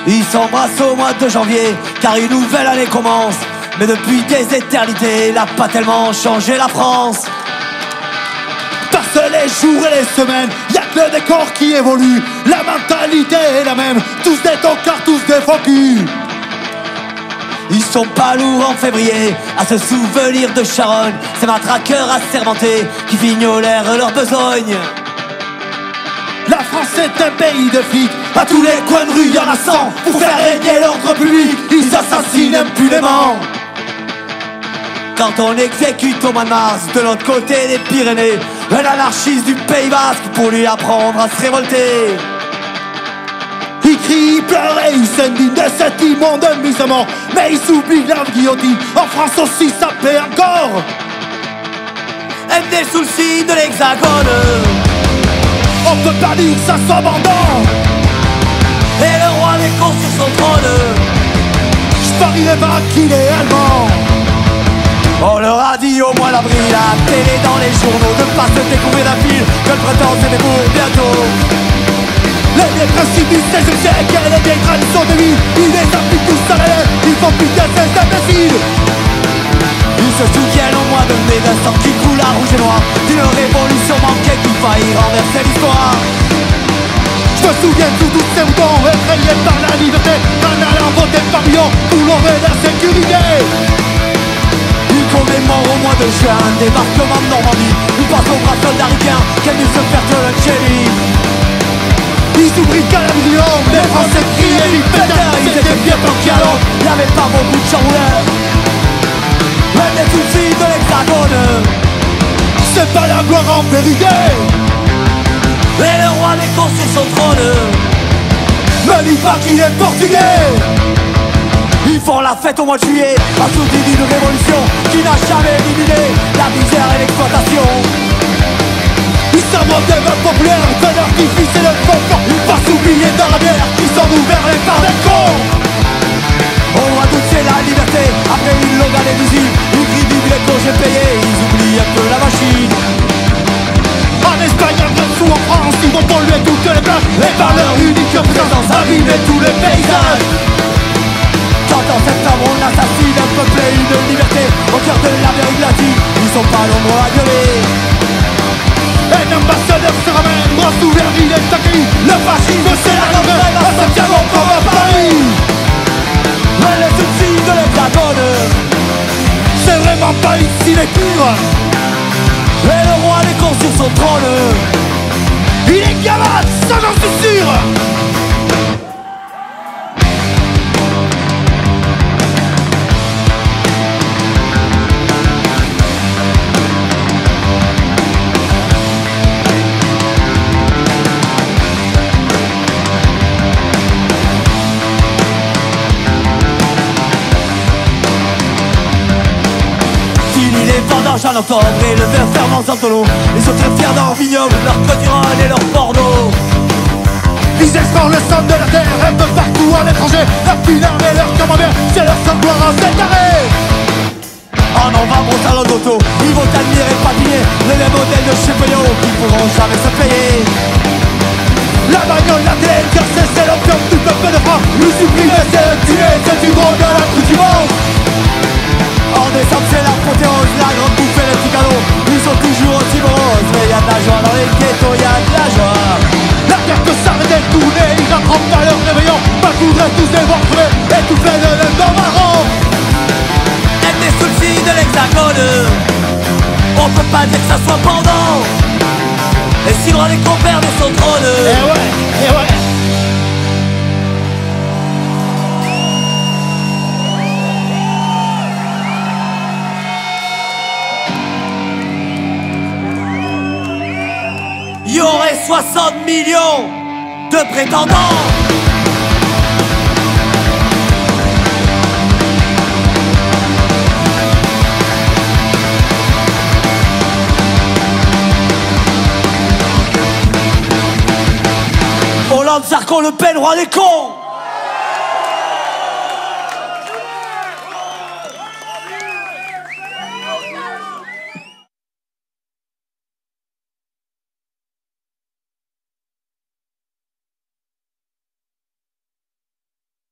Ils s'embrassent au mois de janvier, car une nouvelle année commence. Mais depuis des éternités, il a pas tellement changé la France. Parce les jours et les semaines, y'a que le décor qui évolue. La mentalité est la même, tous des tocards, tous des faux culs. Ils sont pas lourds en février à se souvenir de Charonne. Ces matraqueurs assermentés qui fignolèrent leur besogne. La France est un pays de flics, à tous les coins de rue y'en a 100. Pour faire régner l'ordre public, ils assassinent impunément. Quand on exécute au mois de mars, de l'autre côté des Pyrénées, un anarchiste du Pays Basque pour lui apprendre à se révolter. Il crie, il pleure et il s'indigne de cet immonde amusement. Mais il s'oublie de la guillotine, en France aussi ça paie encore. MD sous le signe de l'Hexagone. On peut pas dire que ça soit bandant. Et le roi des cons sur son trône. J'parierais pas qu'il est allemand. On leur a dit au moins l'abri, la télé dans les journaux, de pas se découvrir la ville, que le printemps c'était pour bientôt. Les vieilles principes du 16e siècle et les vieilles traditions de vie, ils les appliquent tous à l'élève, ils font plus qu'un ces imbéciles. Ils se souviennent au mois de mai d'un sang qui coule à rouge et noir, d'une révolution manquée qui faillit renverser l'histoire. Je me souviens de tous ces moutons effrayés par la liberté, en allant voter par millions pour l'aurait la sécurité. Ils commémorent au mois de juin un débarquement de Normandie. Ils pensent aux bras soldats ricains qui aiment mieux se faire que le Chély. Ils oublient qu'à la vision, les Français criaient, ils pétaient, ils étaient bien planqués à l'eau. Y'avait pas beaucoup de chambouleurs, mais des soucis de l'Hexagone. C'est pas la gloire en vérité. Et le roi des cons sur son trône. Me dis pas qu'il est portugais. Ils font la fête au mois de juillet, assourdis d'une révolution qui n'a jamais éliminé la misère et l'exploitation. Ils s'inventent des vœux populaires, de l'artifice et le folklore. Ils passent oubliés dans la bière, qui sont ouverts les par des cons. Au mois d'août c'est la liberté, après une longue année d'usine. Ils crient vive les congés payés, ils oublient un peu la machine. En Espagne, en Grèce ou en France, ils vont polluer toutes les plages. Et par leur unique présence, abîmer tous les paysages. Quand en septembre on assassine un peuple et une liberté au cœur de l'Amérique latine, ils sont pas nombreux à gueuler. Un ambassadeur se ramène, bras ouverts, il est accueilli. Le fascisme c'est la grande règle, à Santiago comme à Paris. Mais les soucis de l'Hexagone, C'est vraiment pas ici les cours. et le roi des cons sur son trône. Il est gamin, ça j'en suis sûr. En octobre et le verre ferment en tonneau. Ils sont très fiers d'un vignoble, leur Côte-du-Rhône et leur Bordeaux. Ils explorent le centre de la terre, un peu partout à l'étranger. Leur pinard et leur camembert, c'est leur seule gloire à cet arrêt. En novembre au salon d'auto, ils vont admirer et patiner le même modèle de chez Peugeot qui pourront jamais se payer. La bagnole, la télé, le cœur, c'est l'opium du peuple de France. Le supprimer, c'est le tuer, c'est du gros de la coupe du monde. En décembre c'est l'apothéose, la grande bouffe et les petits cadeaux. Ils sont toujours aussi moroses, mais y'a de la joie dans les ghettos, y'a de la joie. La terre peut s'arrêter de tourner, ils n'attrapent pas leur réveillon. Pas voudrait tous les voir crever, étouffés de l'aide dans marron. Être des soucis de l'Hexagone, on peut pas dire que ça soit pendant. Et si le roi des cons perd de son trône, Eh ouais. il y aurait 60 millions de prétendants. Hollande, Sarko, Le Pen, roi des cons.